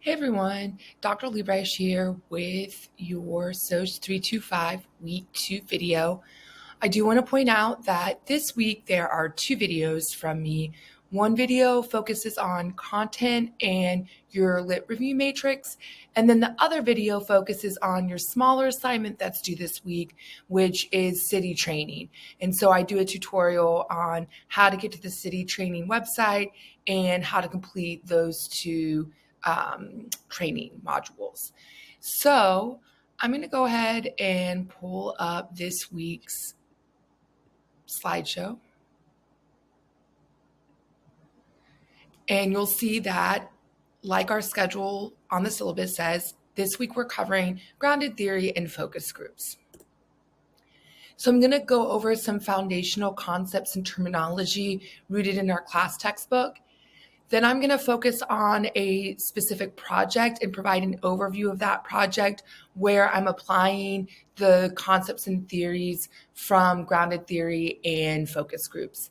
Hey everyone, Dr. Liebrecht here with your SOC 325 Week 2 video. I do want to point out that this week there are two videos from me. One video focuses on content and your lit review matrix, and then the other video focuses on your smaller assignment that's due this week, which is city training. And so I do a tutorial on how to get to the city training website and how to complete those two training modules. So I'm going to go ahead and pull up this week's slideshow. And you'll see that, like our schedule on the syllabus says, this week we're covering grounded theory and focus groups. So I'm going to go over some foundational concepts and terminology rooted in our class textbook. Then I'm going to focus on a specific project and provide an overview of that project where I'm applying the concepts and theories from grounded theory and focus groups,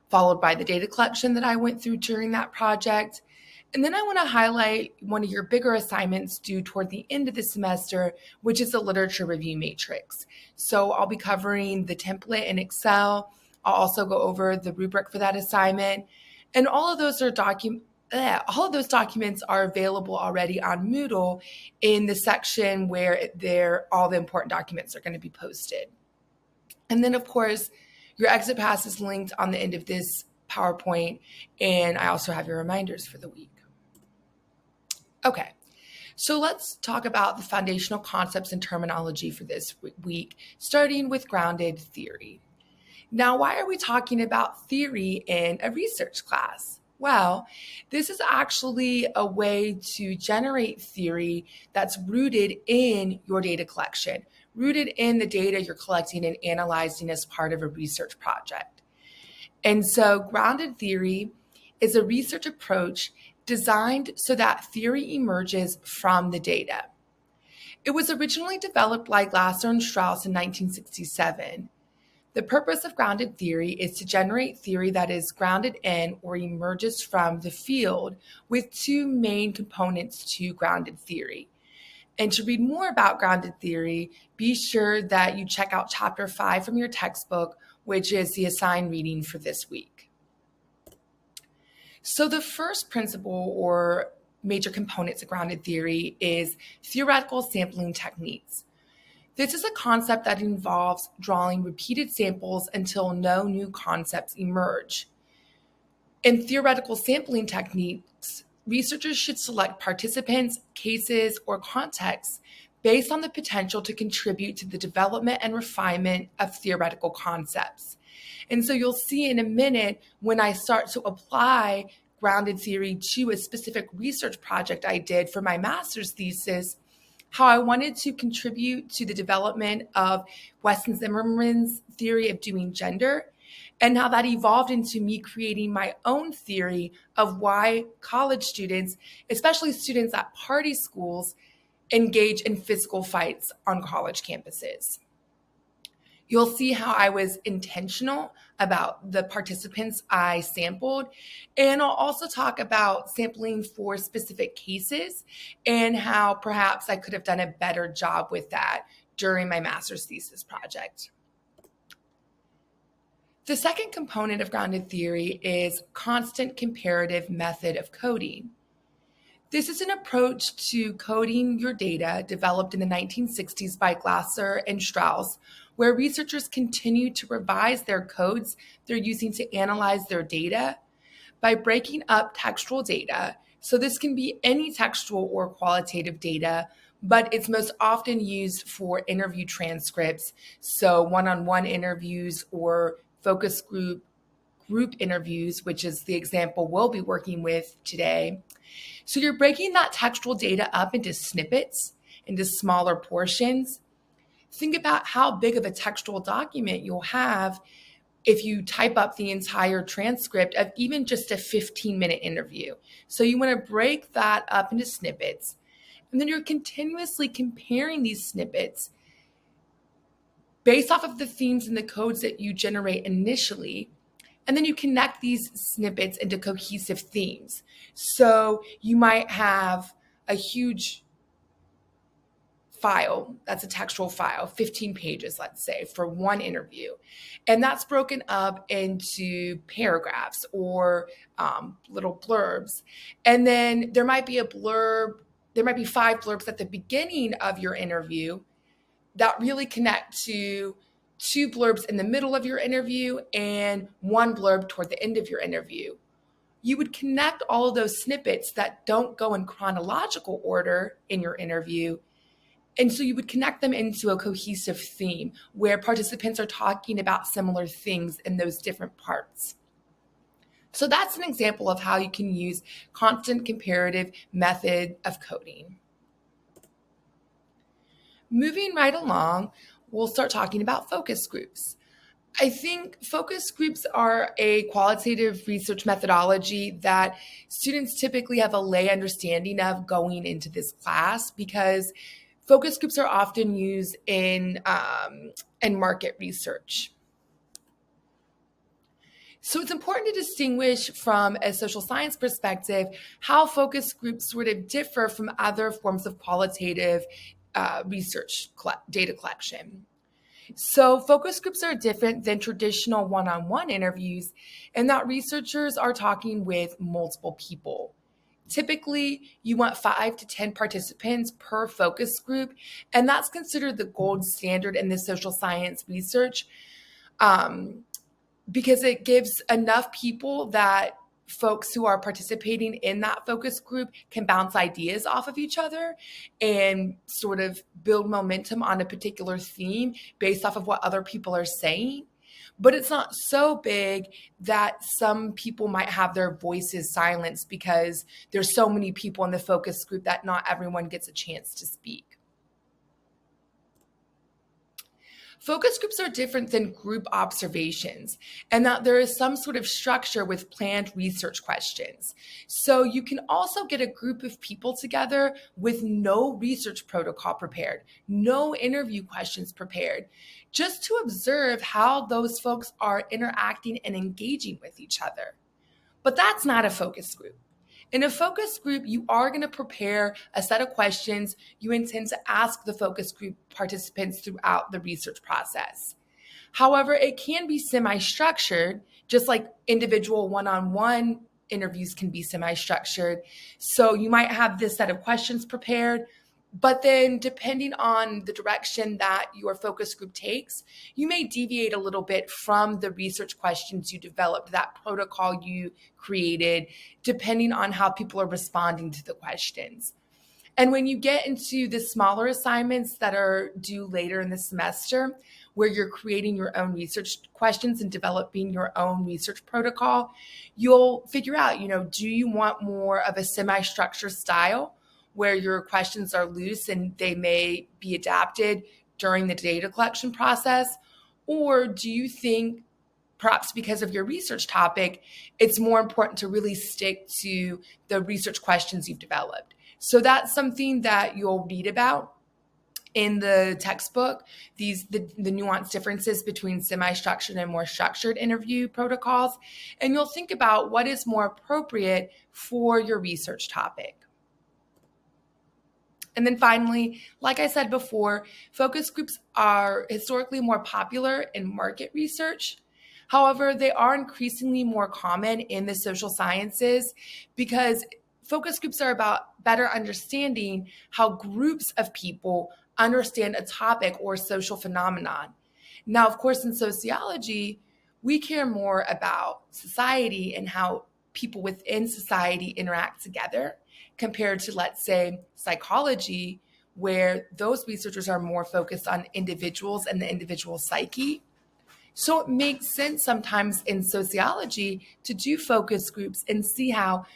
followed by the data collection that I went through during that project. And then I want to highlight one of your bigger assignments due toward the end of the semester, which is the literature review matrix. So I'll be covering the template in Excel. I'll also go over the rubric for that assignment. And all of those documents are available already on Moodle in the section where all the important documents are going to be posted. And then, of course, your exit pass is linked on the end of this PowerPoint, and I also have your reminders for the week. Okay, so let's talk about the foundational concepts and terminology for this week, starting with grounded theory. Now, why are we talking about theory in a research class? Well, this is actually a way to generate theory that's rooted in your data collection, rooted in the data you're collecting and analyzing as part of a research project. And so grounded theory is a research approach designed so that theory emerges from the data. It was originally developed by Glasser and Strauss in 1967. The purpose of grounded theory is to generate theory that is grounded in or emerges from the field with two main components to grounded theory. And to read more about grounded theory, be sure that you check out chapter 5 from your textbook, which is the assigned reading for this week. So the first principle or major components of grounded theory is theoretical sampling techniques. This is a concept that involves drawing repeated samples until no new concepts emerge. In theoretical sampling techniques, researchers should select participants, cases, or contexts based on the potential to contribute to the development and refinement of theoretical concepts. And so you'll see in a minute when I start to apply grounded theory to a specific research project I did for my master's thesis, how I wanted to contribute to the development of Weston Zimmerman's theory of doing gender, and how that evolved into me creating my own theory of why college students, especially students at party schools, engage in physical fights on college campuses. You'll see how I was intentional about the participants I sampled, and I'll also talk about sampling for specific cases and how perhaps I could have done a better job with that during my master's thesis project. The second component of grounded theory is constant comparative method of coding. This is an approach to coding your data developed in the 1960s by Glasser and Strauss, where researchers continue to revise their codes they're using to analyze their data by breaking up textual data. So this can be any textual or qualitative data, but it's most often used for interview transcripts, so one-on-one interviews or focus group interviews, which is the example we'll be working with today. So you're breaking that textual data up into snippets, into smaller portions. Think about how big of a textual document you'll have if you type up the entire transcript of even just a 15-minute interview. So you want to break that up into snippets, and then you're continuously comparing these snippets based off of the themes and the codes that you generate initially. And then you connect these snippets into cohesive themes. So you might have a huge file, that's a textual file, 15 pages, let's say, for one interview. And that's broken up into paragraphs or little blurbs. And then there might be 5 blurbs at the beginning of your interview that really connect to 2 blurbs in the middle of your interview and 1 blurb toward the end of your interview. You would connect all of those snippets that don't go in chronological order in your interview. And so you would connect them into a cohesive theme where participants are talking about similar things in those different parts. So that's an example of how you can use constant comparative method of coding. Moving right along, we'll start talking about focus groups. I think focus groups are a qualitative research methodology that students typically have a lay understanding of going into this class because focus groups are often used in market research. So it's important to distinguish from a social science perspective how focus groups sort of differ from other forms of qualitative research data collection. So focus groups are different than traditional one-on-one interviews in that researchers are talking with multiple people. Typically, you want 5 to 10 participants per focus group, and that's considered the gold standard in the social science research because it gives enough people that folks who are participating in that focus group can bounce ideas off of each other and sort of build momentum on a particular theme based off of what other people are saying. But it's not so big that some people might have their voices silenced because there's so many people in the focus group that not everyone gets a chance to speak. Focus groups are different than group observations and that there is some sort of structure with planned research questions. So you can also get a group of people together with no research protocol prepared, no interview questions prepared, just to observe how those folks are interacting and engaging with each other. But that's not a focus group. In a focus group, you are going to prepare a set of questions you intend to ask the focus group participants throughout the research process. However, it can be semi-structured, just like individual one-on-one interviews can be semi-structured. So you might have this set of questions prepared, but then depending on the direction that your focus group takes, you may deviate a little bit from the research questions you developed, that protocol you created, depending on how people are responding to the questions. And when you get into the smaller assignments that are due later in the semester, where you're creating your own research questions and developing your own research protocol, you'll figure out, do you want more of a semi-structured style where your questions are loose and they may be adapted during the data collection process? Or do you think, perhaps because of your research topic, it's more important to really stick to the research questions you've developed? So that's something that you'll read about in the textbook, the nuanced differences between semi-structured and more structured interview protocols. And you'll think about what is more appropriate for your research topic. And then finally, like I said before, focus groups are historically more popular in market research. However, they are increasingly more common in the social sciences because focus groups are about better understanding how groups of people understand a topic or social phenomenon. Now, of course, in sociology, we care more about society and how people within society interact together compared to, let's say, psychology, where those researchers are more focused on individuals and the individual psyche. So it makes sense sometimes in sociology to do focus groups and see how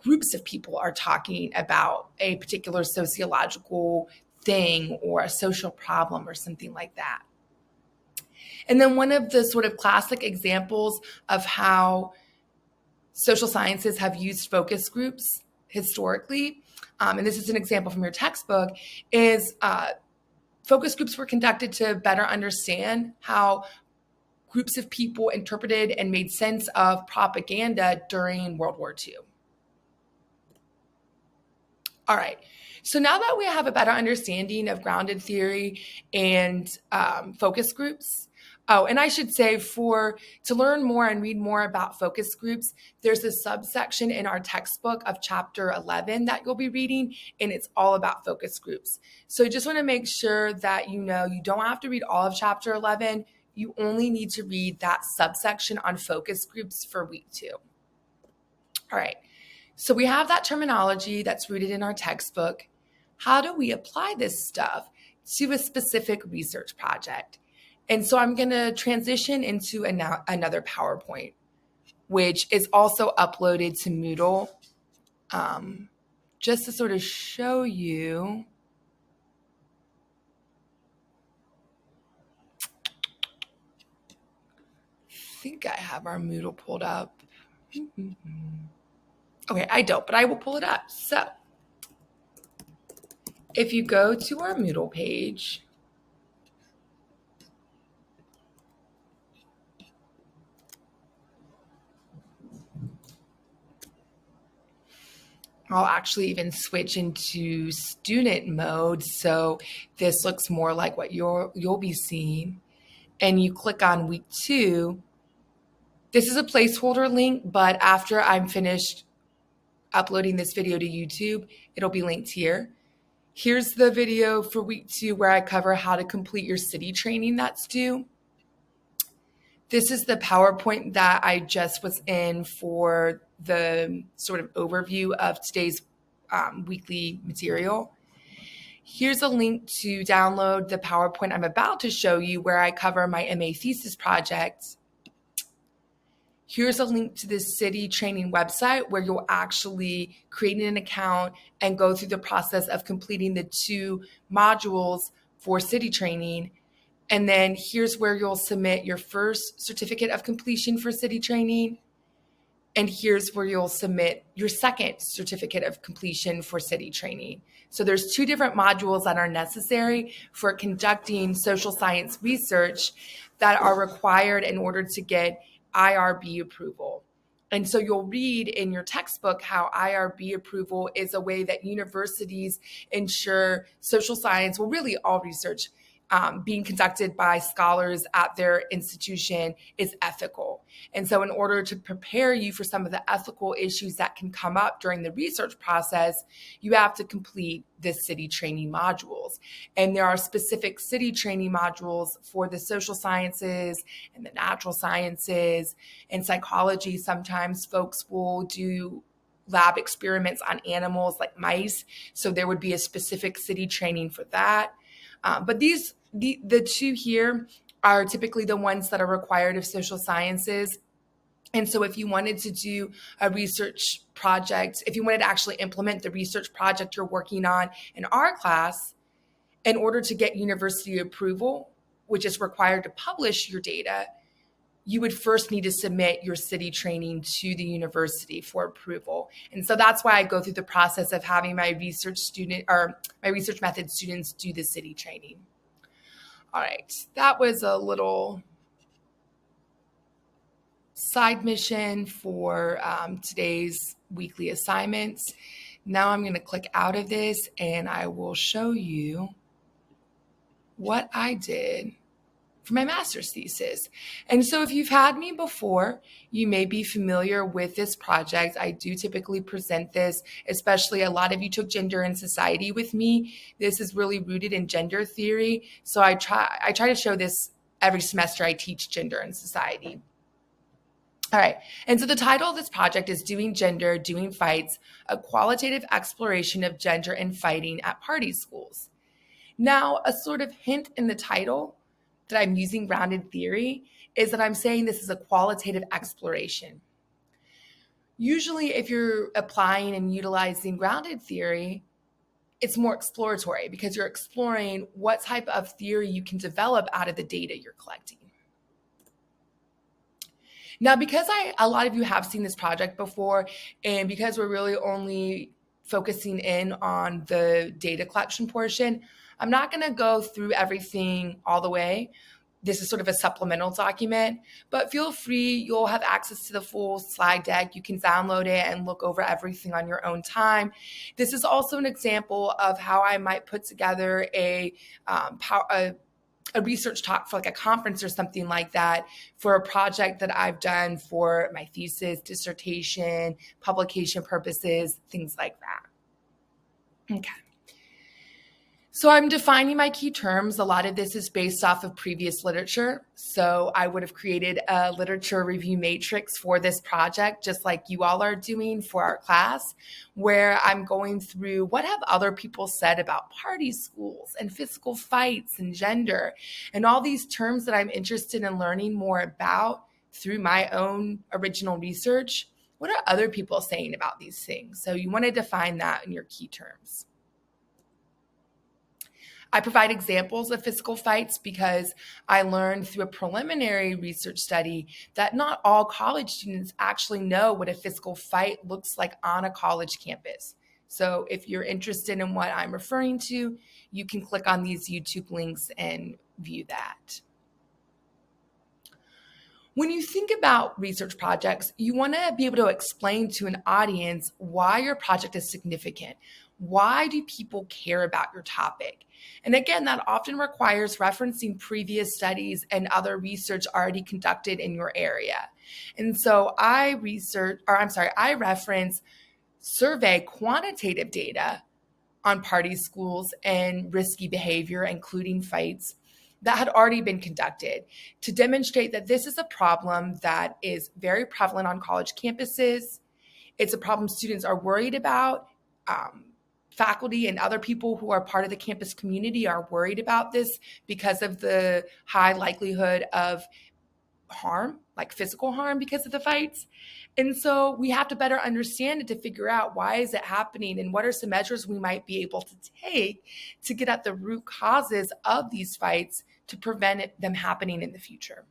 groups of people are talking about a particular sociological thing or a social problem or something like that. And then one of the sort of classic examples of how social sciences have used focus groups historically, and this is an example from your textbook, is focus groups were conducted to better understand how groups of people interpreted and made sense of propaganda during World War II. All right. So now that we have a better understanding of grounded theory and focus groups, oh, and I should say to learn more and read more about focus groups, there's a subsection in our textbook of chapter 11 that you'll be reading, and it's all about focus groups. So just want to make sure that you know you don't have to read all of chapter 11. You only need to read that subsection on focus groups for week 2. All right. So we have that terminology that's rooted in our textbook. How do we apply this stuff to a specific research project? And so I'm going to transition into another PowerPoint, which is also uploaded to Moodle, just to sort of show you. I think I have our Moodle pulled up. Okay, I don't, but I will pull it up. So if you go to our Moodle page, I'll actually even switch into student mode so this looks more like what you'll be seeing. And you click on week 2. This is a placeholder link, but after I'm finished uploading this video to YouTube, it'll be linked here. Here's the video for week 2 where I cover how to complete your city training that's due. This is the PowerPoint that I just was in for the sort of overview of today's weekly material. Here's a link to download the PowerPoint I'm about to show you where I cover my MA thesis project. Here's a link to the city training website where you'll actually create an account and go through the process of completing the 2 modules for city training. And then here's where you'll submit your first certificate of completion for city training. And here's where you'll submit your second certificate of completion for city training. So there's 2 different modules that are necessary for conducting social science research that are required in order to get IRB approval. And so you'll read in your textbook how IRB approval is a way that universities ensure social science, well, really all research being conducted by scholars at their institution is ethical. And so in order to prepare you for some of the ethical issues that can come up during the research process, you have to complete the city training modules. And there are specific city training modules for the social sciences and the natural sciences and psychology. Sometimes folks will do lab experiments on animals like mice. So there would be a specific city training for that. But the 2 here are typically the ones that are required of social sciences. And so if you wanted to do a research project, if you wanted to actually implement the research project you're working on in our class, in order to get university approval, which is required to publish your data, you would first need to submit your city training to the university for approval. And so that's why I go through the process of having my research method students do the city training. All right, that was a little side mission for today's weekly assignments. Now I'm going to click out of this and I will show you what I did for my master's thesis. And so if you've had me before, you may be familiar with this project. I do typically present this, especially a lot of you took gender and society with me. This is really rooted in gender theory. So I try to show this every semester I teach gender and society. All right, and so the title of this project is Doing Gender, Doing Fights, a qualitative exploration of gender and fighting at party schools. Now, a sort of hint in the title that I'm using grounded theory is that I'm saying this is a qualitative exploration. Usually, if you're applying and utilizing grounded theory, it's more exploratory because you're exploring what type of theory you can develop out of the data you're collecting. Now, because a lot of you have seen this project before, and because we're really only focusing in on the data collection portion, I'm not going to go through everything all the way, this is sort of a supplemental document, but feel free, you'll have access to the full slide deck. You can download it and look over everything on your own time. This is also an example of how I might put together a research talk for like a conference or something like that for a project that I've done for my thesis, dissertation, publication purposes, things like that. Okay. So I'm defining my key terms. A lot of this is based off of previous literature. So I would have created a literature review matrix for this project, just like you all are doing for our class, where I'm going through what have other people said about party schools and physical fights and gender and all these terms that I'm interested in learning more about through my own original research. What are other people saying about these things? So you want to define that in your key terms. I provide examples of physical fights because I learned through a preliminary research study that not all college students actually know what a physical fight looks like on a college campus. So if you're interested in what I'm referring to, you can click on these YouTube links and view that. When you think about research projects, you want to be able to explain to an audience why your project is significant. Why do people care about your topic? And again, that often requires referencing previous studies and other research already conducted in your area. And so I reference survey quantitative data on party schools and risky behavior, including fights, that had already been conducted to demonstrate that this is a problem that is very prevalent on college campuses. It's a problem students are worried about. Faculty and other people who are part of the campus community are worried about this because of the high likelihood of harm, like physical harm because of the fights. And so we have to better understand it to figure out why is it happening and what are some measures we might be able to take to get at the root causes of these fights to prevent them happening in the future.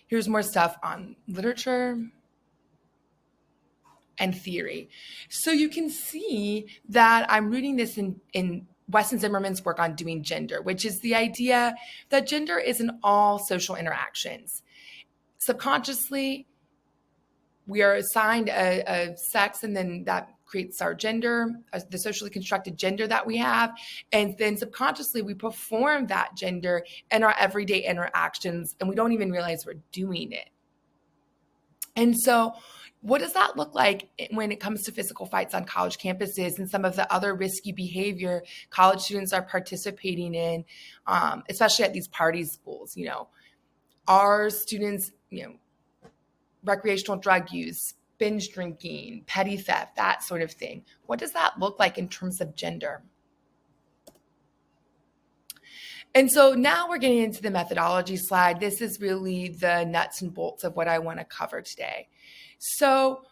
Here's more stuff on literature and theory. So you can see that I'm rooting this in Weston Zimmerman's work on doing gender, which is the idea that gender is in all social interactions. Subconsciously, we are assigned a sex, and then that creates our gender, the socially constructed gender that we have. And then subconsciously, we perform that gender in our everyday interactions, and we don't even realize we're doing it. And so what does that look like when it comes to physical fights on college campuses and some of the other risky behavior college students are participating in, especially at these party schools? Are students, recreational drug use, binge drinking, petty theft, that sort of thing? What does that look like in terms of gender? And so now we're getting into the methodology slide. This is really the nuts and bolts of what I want to cover today. So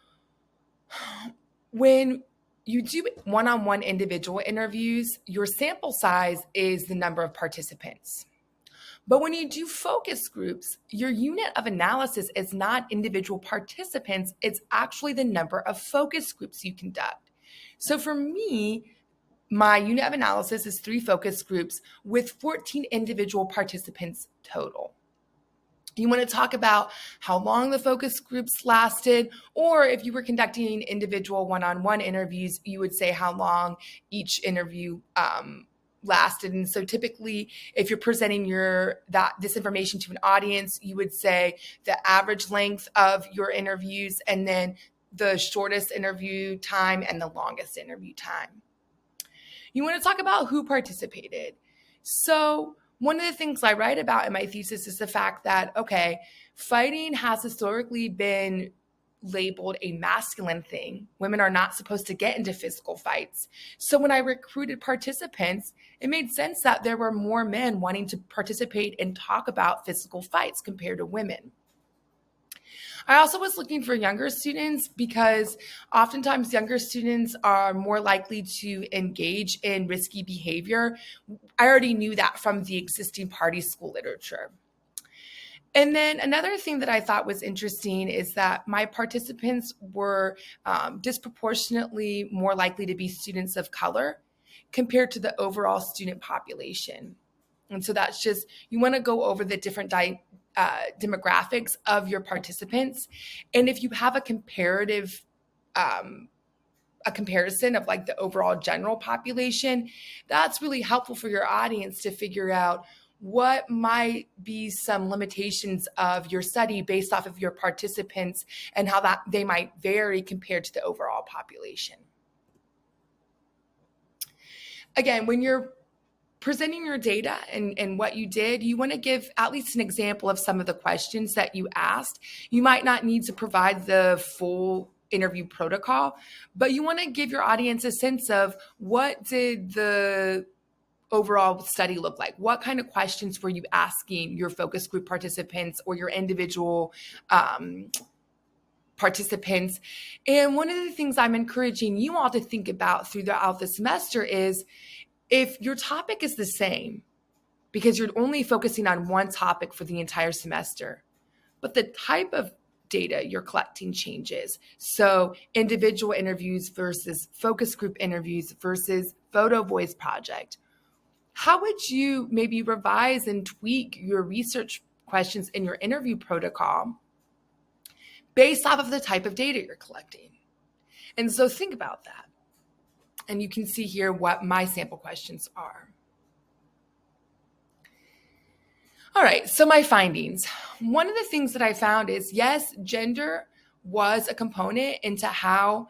when you do one-on-one individual interviews, your sample size is the number of participants. But when you do focus groups, your unit of analysis is not individual participants, it's actually the number of focus groups you conduct. So for me, my unit of analysis is 3 focus groups with 14 individual participants total. You want to talk about how long the focus groups lasted, or if you were conducting individual one-on-one interviews, you would say how long each interview lasted. And so typically, if you're presenting this information to an audience, you would say the average length of your interviews and then the shortest interview time and the longest interview time. You want to talk about who participated. So one of the things I write about in my thesis is the fact that, fighting has historically been labeled a masculine thing. Women are not supposed to get into physical fights. So when I recruited participants, it made sense that there were more men wanting to participate and talk about physical fights compared to women. I also was looking for younger students because oftentimes younger students are more likely to engage in risky behavior. I already knew that from the existing party school literature. And then another thing that I thought was interesting is that my participants were disproportionately more likely to be students of color compared to the overall student population. And so that's just, you want to go over the different demographics of your participants. And if you have a comparison of like the overall general population, that's really helpful for your audience to figure out what might be some limitations of your study based off of your participants and how that they might vary compared to the overall population. Again, when you're presenting your data and what you did, you want to give at least an example of some of the questions that you asked. You might not need to provide the full interview protocol, but you want to give your audience a sense of what did the overall study look like? What kind of questions were you asking your focus group participants or your individual participants? And one of the things I'm encouraging you all to think about throughout the semester is, if your topic is the same, because you're only focusing on one topic for the entire semester, but the type of data you're collecting changes. So individual interviews versus focus group interviews versus photo voice project. How would you maybe revise and tweak your research questions in your interview protocol based off of the type of data you're collecting? And so think about that. And you can see here what my sample questions are. All right, so my findings. One of the things that I found is, yes, gender was a component into how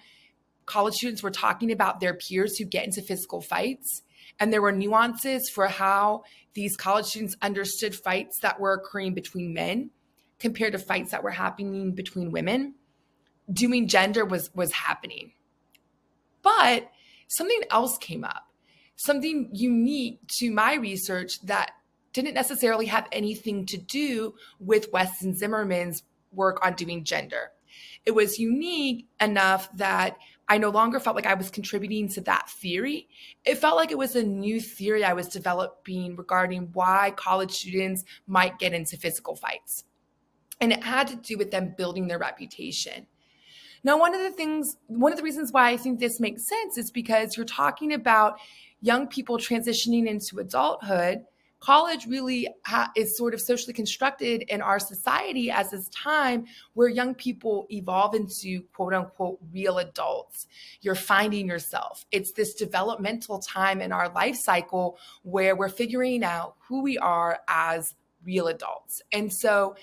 college students were talking about their peers who get into physical fights. And there were nuances for how these college students understood fights that were occurring between men compared to fights that were happening between women. Doing gender was happening. But something else came up, something unique to my research that didn't necessarily have anything to do with Weston Zimmerman's work on doing gender. It was unique enough that I no longer felt like I was contributing to that theory. It felt like it was a new theory I was developing regarding why college students might get into physical fights. And it had to do with them building their reputation. Now, one of the reasons why I think this makes sense is because you're talking about young people transitioning into adulthood. College really is sort of socially constructed in our society as this time where young people evolve into quote unquote real adults. You're finding yourself. It's this developmental time in our life cycle where we're figuring out who we are as real adults. And so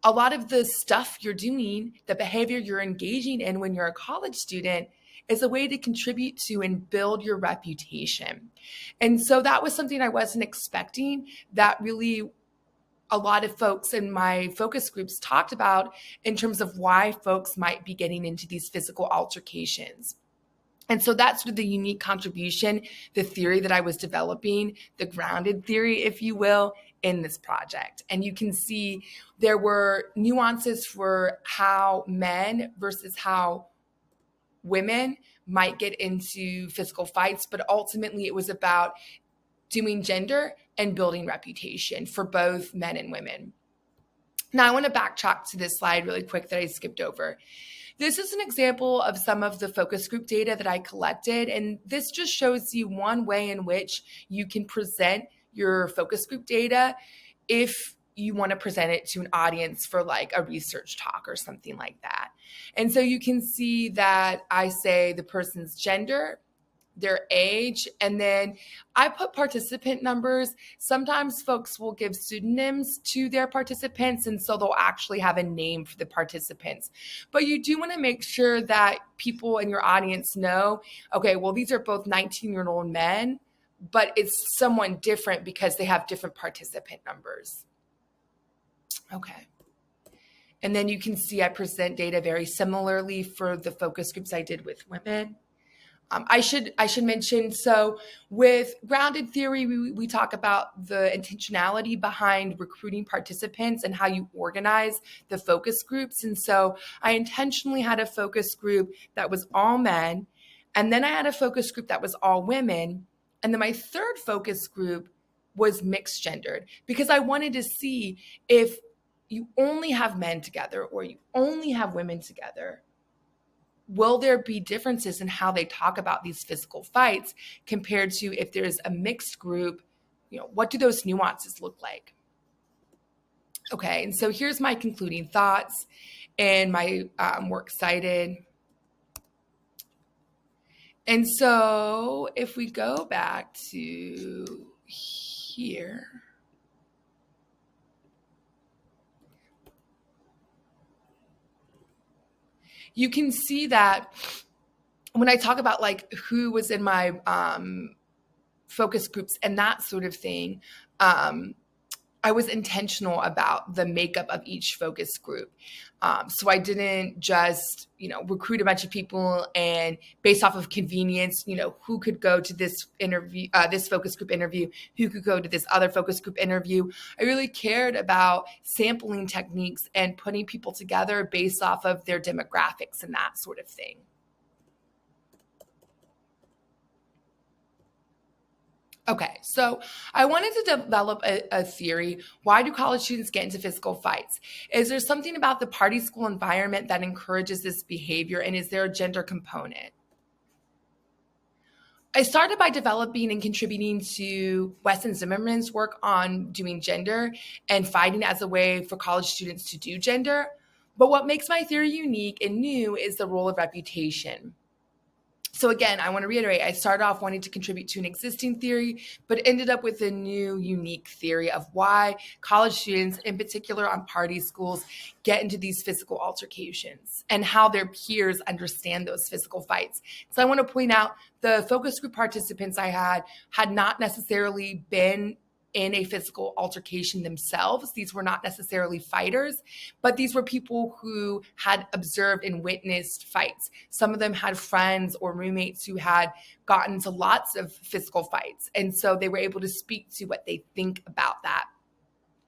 a lot of the stuff you're doing, the behavior you're engaging in when you're a college student, is a way to contribute to and build your reputation. And so that was something I wasn't expecting, that really a lot of folks in my focus groups talked about in terms of why folks might be getting into these physical altercations. And so that's the unique contribution, the theory that I was developing, the grounded theory, if you will, in this project. And you can see there were nuances for how men versus how women might get into physical fights, but ultimately it was about doing gender and building reputation for both men and women. Now I want to backtrack to this slide really quick that I skipped over. This is an example of some of the focus group data that I collected, and this just shows you one way in which you can present your focus group data if you want to present it to an audience for like a research talk or something like that. And so you can see that I say the person's gender, their age, and then I put participant numbers. Sometimes folks will give pseudonyms to their participants, and so they'll actually have a name for the participants. But you do want to make sure that people in your audience know, okay, well, these are both 19-year-old men, but it's someone different because they have different participant numbers. Okay. And then you can see I present data very similarly for the focus groups I did with women. I should mention, so with grounded theory, we talk about the intentionality behind recruiting participants and how you organize the focus groups. And so I intentionally had a focus group that was all men, and then I had a focus group that was all women. And then my third focus group was mixed gendered, because I wanted to see if you only have men together or you only have women together, will there be differences in how they talk about these physical fights compared to if there's a mixed group what do those nuances look like? Okay, and so here's my concluding thoughts, and we're excited. And so if we go back to here, you can see that when I talk about like who was in my focus groups and that sort of thing, I was intentional about the makeup of each focus group. So I didn't just, recruit a bunch of people and based off of convenience, who could go to this interview, this focus group interview, who could go to this other focus group interview. I really cared about sampling techniques and putting people together based off of their demographics and that sort of thing. Okay, so I wanted to develop a theory. Why do college students get into physical fights? Is there something about the party school environment that encourages this behavior, and is there a gender component? I started by developing and contributing to Weston Zimmerman's work on doing gender and fighting as a way for college students to do gender. But what makes my theory unique and new is the role of reputation. So again, I want to reiterate, I started off wanting to contribute to an existing theory, but ended up with a new, unique theory of why college students, in particular on party schools, get into these physical altercations and how their peers understand those physical fights. So I want to point out the focus group participants I had not necessarily been in a physical altercation themselves. These were not necessarily fighters, but these were people who had observed and witnessed fights. Some of them had friends or roommates who had gotten into lots of physical fights. And so they were able to speak to what they think about that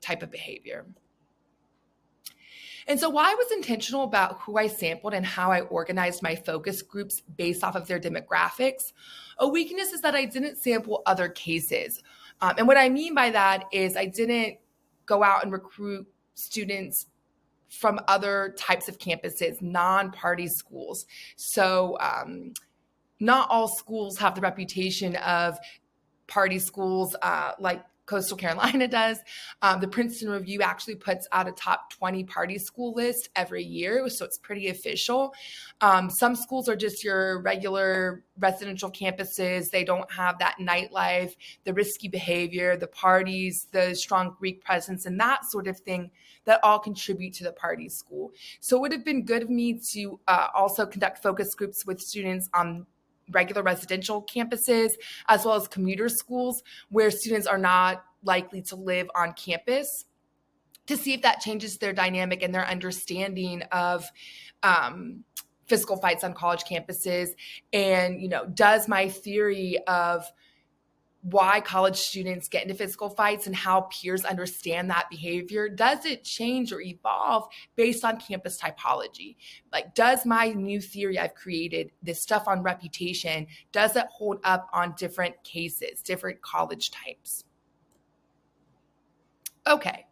type of behavior. And so while I was intentional about who I sampled and how I organized my focus groups based off of their demographics, a weakness is that I didn't sample other cases. And what I mean by that is I didn't go out and recruit students from other types of campuses, non-party schools. So not all schools have the reputation of party schools like Coastal Carolina does. The Princeton Review actually puts out a top 20 party school list every year, so it's pretty official. Some schools are just your regular residential campuses. They don't have that nightlife, the risky behavior, the parties, the strong Greek presence, and that sort of thing that all contribute to the party school. So it would have been good of me to also conduct focus groups with students on regular residential campuses, as well as commuter schools where students are not likely to live on campus, to see if that changes their dynamic and their understanding of physical fights on college campuses. And, does my theory of why college students get into physical fights and how peers understand that behavior, does it change or evolve based on campus typology? Like, does my new theory I've created, this stuff on reputation, does it hold up on different cases, different college types? Okay.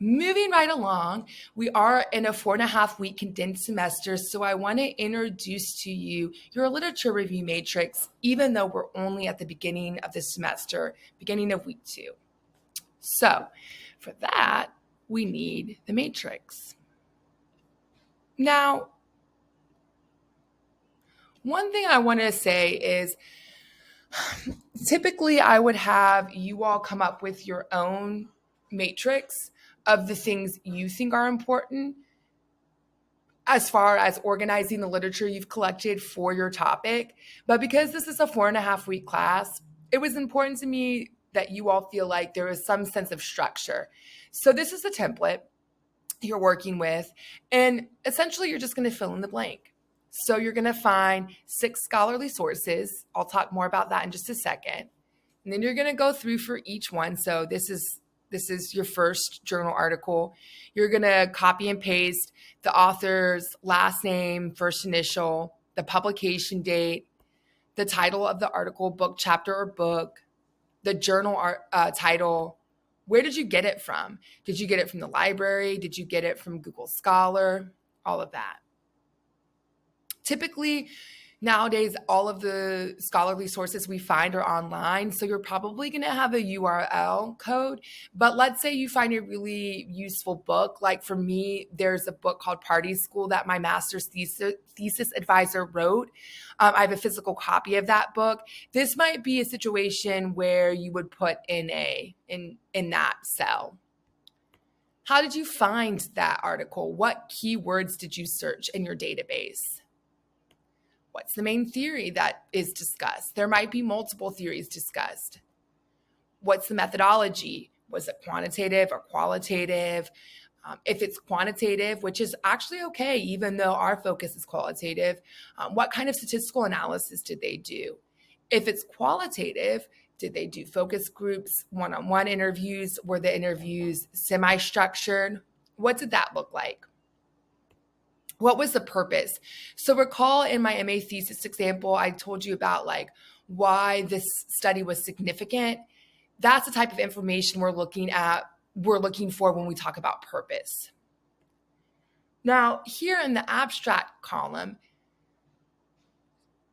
Moving right along, we are in a 4.5-week condensed semester, so I want to introduce to you your literature review matrix, even though we're only at the beginning of the semester, beginning of week 2. So for that, we need the matrix. Now, one thing I want to say is typically I would have you all come up with your own matrix of the things you think are important as far as organizing the literature you've collected for your topic. But because this is a 4.5-week class, it was important to me that you all feel like there is some sense of structure. So this is the template you're working with, and essentially you're just going to fill in the blank. So you're going to find 6 scholarly sources. I'll talk more about that in just a second. And then you're going to go through for each one. So this is your first journal article. You're going to copy and paste the author's last name, first initial, the publication date, the title of the article, book, chapter, or book, the journal title. Where did you get it from? Did you get it from the library? Did you get it from Google Scholar? All of that. Typically, Nowadays, all of the scholarly sources we find are online, so you're probably going to have a URL code. But let's say you find a really useful book. Like for me, there's a book called Party School that my master's thesis advisor wrote. I have a physical copy of that book. This might be a situation where you would put in that cell. How did you find that article? What keywords did you search in your database? What's the main theory that is discussed? There might be multiple theories discussed. What's the methodology? Was it quantitative or qualitative? If it's quantitative, which is actually okay, even though our focus is qualitative, what kind of statistical analysis did they do? If it's qualitative, did they do focus groups, one-on-one interviews? Were the interviews semi-structured? What did that look like? What was the purpose? So recall in my MA thesis example, I told you about like why this study was significant. That's the type of information we're looking for when we talk about purpose. Now, here in the abstract column,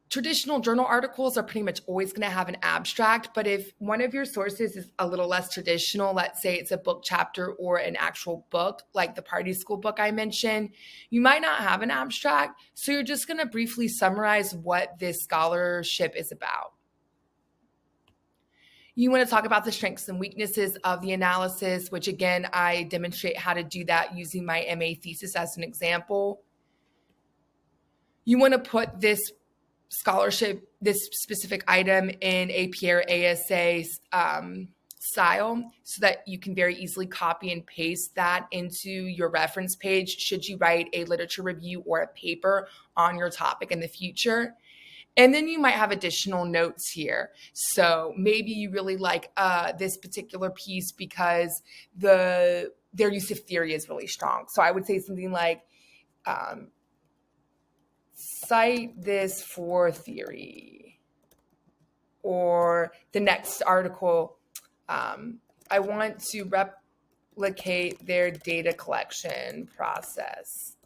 traditional journal articles are pretty much always going to have an abstract, but if one of your sources is a little less traditional, let's say it's a book chapter or an actual book, like the Party School book I mentioned, you might not have an abstract. So you're just going to briefly summarize what this scholarship is about. You want to talk about the strengths and weaknesses of the analysis, which again, I demonstrate how to do that using my MA thesis as an example. You want to put this scholarship, this specific item in APA or ASA style so that you can very easily copy and paste that into your reference page should you write a literature review or a paper on your topic in the future. And then you might have additional notes here. So maybe you really like this particular piece because their use of theory is really strong. So I would say something like, cite this for theory. Or the next article, I want to replicate their data collection process.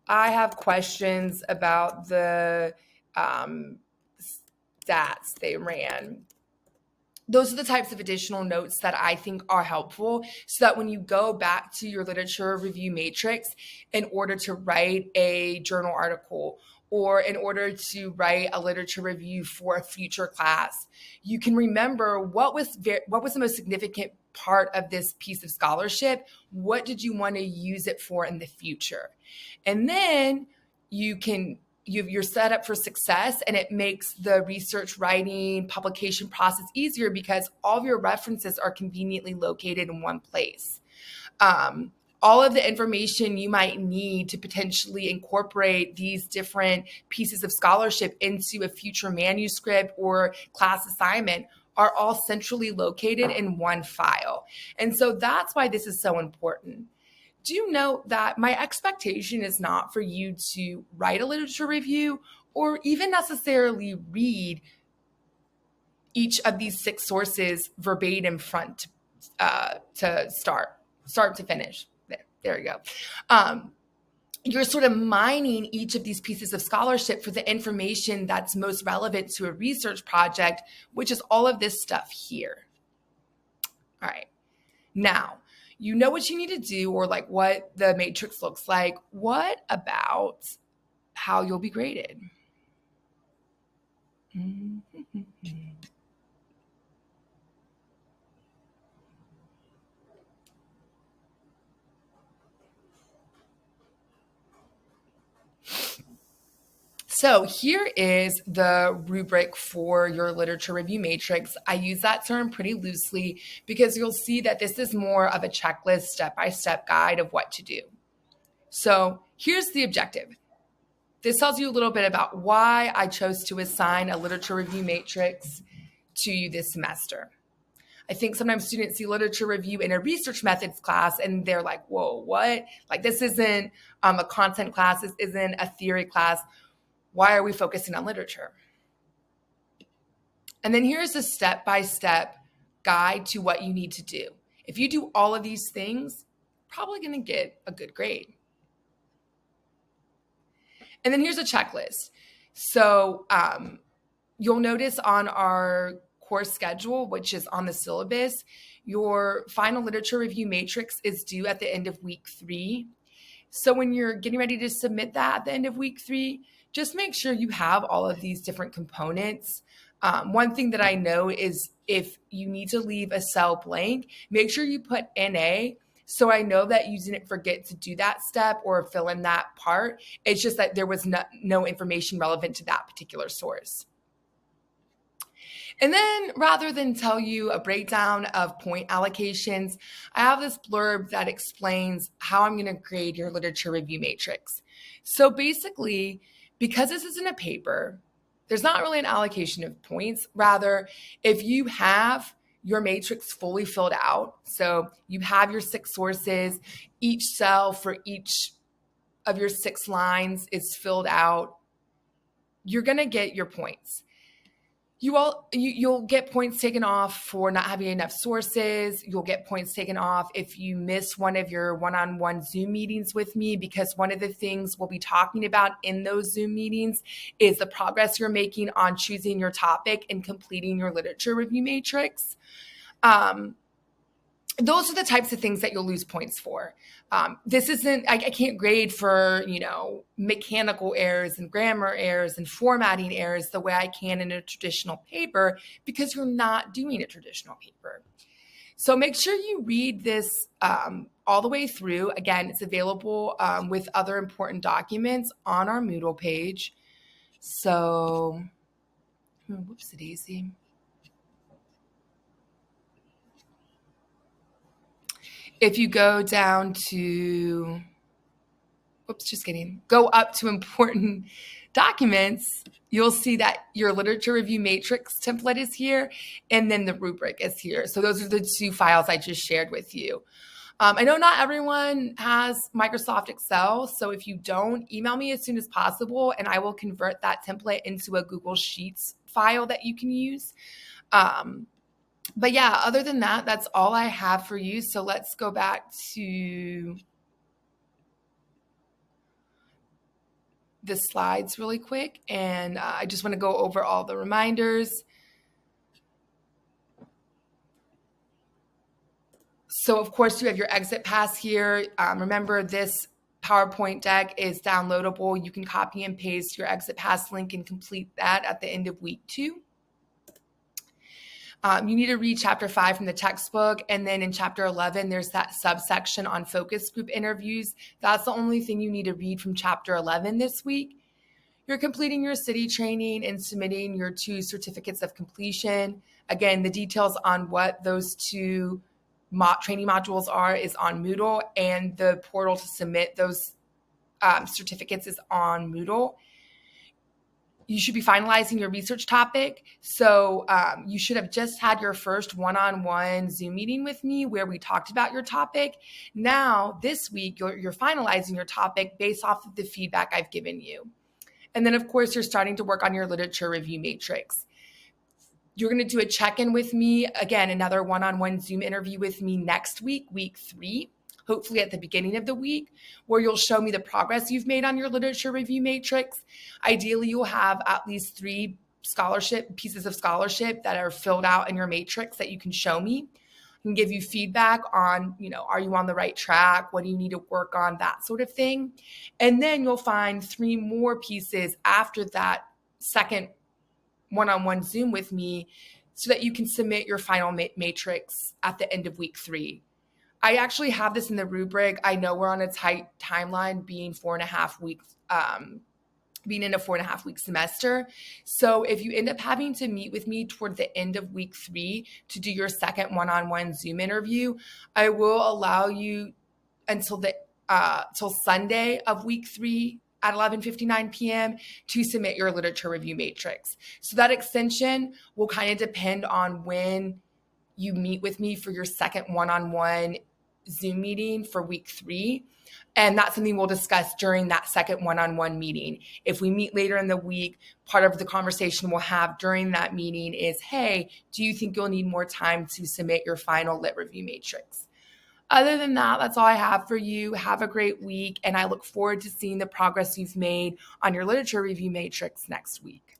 I have questions about the stats they ran. Those are the types of additional notes that I think are helpful so that when you go back to your literature review matrix in order to write a journal article or in order to write a literature review for a future class, you can remember what was the most significant part of this piece of scholarship. What did you want to use it for in the future? And then you're set up for success, and it makes the research writing publication process easier because all of your references are conveniently located in one place. All of the information you might need to potentially incorporate these different pieces of scholarship into a future manuscript or class assignment are all centrally located in one file. And so that's why this is so important. Do you know that my expectation is not for you to write a literature review or even necessarily read each of these 6 sources verbatim front to start to finish. There you go. You're sort of mining each of these pieces of scholarship for the information that's most relevant to a research project, which is all of this stuff here. All right. Now, you know what you need to do or like what the matrix looks like. What about how you'll be graded? So here is the rubric for your literature review matrix. I use that term pretty loosely because you'll see that this is more of a checklist, step-by-step guide of what to do. So here's the objective. This tells you a little bit about why I chose to assign a literature review matrix to you this semester. I think sometimes students see literature review in a research methods class and they're like, whoa, what? Like this isn't a content class, this isn't a theory class. Why are we focusing on literature? And then here's a step-by-step guide to what you need to do. If you do all of these things, probably going to get a good grade. And then here's a checklist. So you'll notice on our course schedule, which is on the syllabus, your final literature review matrix is due at the end of week 3. So when you're getting ready to submit that at the end of week 3, just make sure you have all of these different components. One thing that I know is if you need to leave a cell blank, make sure you put NA. So I know that you didn't forget to do that step or fill in that part. It's just that there was no information relevant to that particular source. And then rather than tell you a breakdown of point allocations, I have this blurb that explains how I'm going to grade your literature review matrix. So basically, because this isn't a paper, there's not really an allocation of points. Rather, if you have your matrix fully filled out, so you have your 6 sources, each cell for each of your 6 lines is filled out, you're going to get your points. You'll get points taken off for not having enough sources. You'll get points taken off if you miss one of your one-on-one Zoom meetings with me, because one of the things we'll be talking about in those Zoom meetings is the progress you're making on choosing your topic and completing your literature review matrix. Those are the types of things that you'll lose points for. This isn't, I can't grade for, mechanical errors and grammar errors and formatting errors the way I can in a traditional paper, because you're not doing a traditional paper. So make sure you read this all the way through. Again, it's available with other important documents on our Moodle page. So, whoopsie-daisy. If you go down to, go up to important documents, you'll see that your literature review matrix template is here, and then the rubric is here. So those are the 2 files I just shared with you. I know not everyone has Microsoft Excel, so if you don't, email me as soon as possible, and I will convert that template into a Google Sheets file that you can use. But yeah, other than that, that's all I have for you. So let's go back to the slides really quick. And I just want to go over all the reminders. So of course you have your exit pass here. Remember, this PowerPoint deck is downloadable. You can copy and paste your exit pass link and complete that at the end of week 2. You need to read chapter 5 from the textbook. And then in chapter 11, there's that subsection on focus group interviews. That's the only thing you need to read from chapter 11 this week. You're completing your city training and submitting your 2 certificates of completion. Again, the details on what those 2 training modules are is on Moodle, and the portal to submit those certificates is on Moodle. You should be finalizing your research topic. So you should have just had your first one-on-one Zoom meeting with me where we talked about your topic. Now, this week, you're finalizing your topic based off of the feedback I've given you. And then, of course, you're starting to work on your literature review matrix. You're going to do a check-in with me, again, another one-on-one Zoom interview with me next week, week 3. Hopefully at the beginning of the week, where you'll show me the progress you've made on your literature review matrix. Ideally, you'll have at least 3 pieces of scholarship that are filled out in your matrix that you can show me. I can give you feedback on, are you on the right track? What do you need to work on? That sort of thing. And then you'll find 3 more pieces after that second one-on-one Zoom with me so that you can submit your final matrix at the end of week 3. I actually have this in the rubric. I know we're on a tight timeline, being 4.5 weeks, being in a 4.5 week semester. So if you end up having to meet with me toward the end of week 3 to do your second one-on-one Zoom interview, I will allow you until till Sunday of week 3 at 11:59 p.m. to submit your literature review matrix. So that extension will kind of depend on when you meet with me for your second one-on-one Zoom meeting for week 3. And that's something we'll discuss during that second one-on-one meeting. If we meet later in the week, part of the conversation we'll have during that meeting is, hey, do you think you'll need more time to submit your final lit review matrix? Other than that, that's all I have for you. Have a great week, and I look forward to seeing the progress you've made on your literature review matrix next week.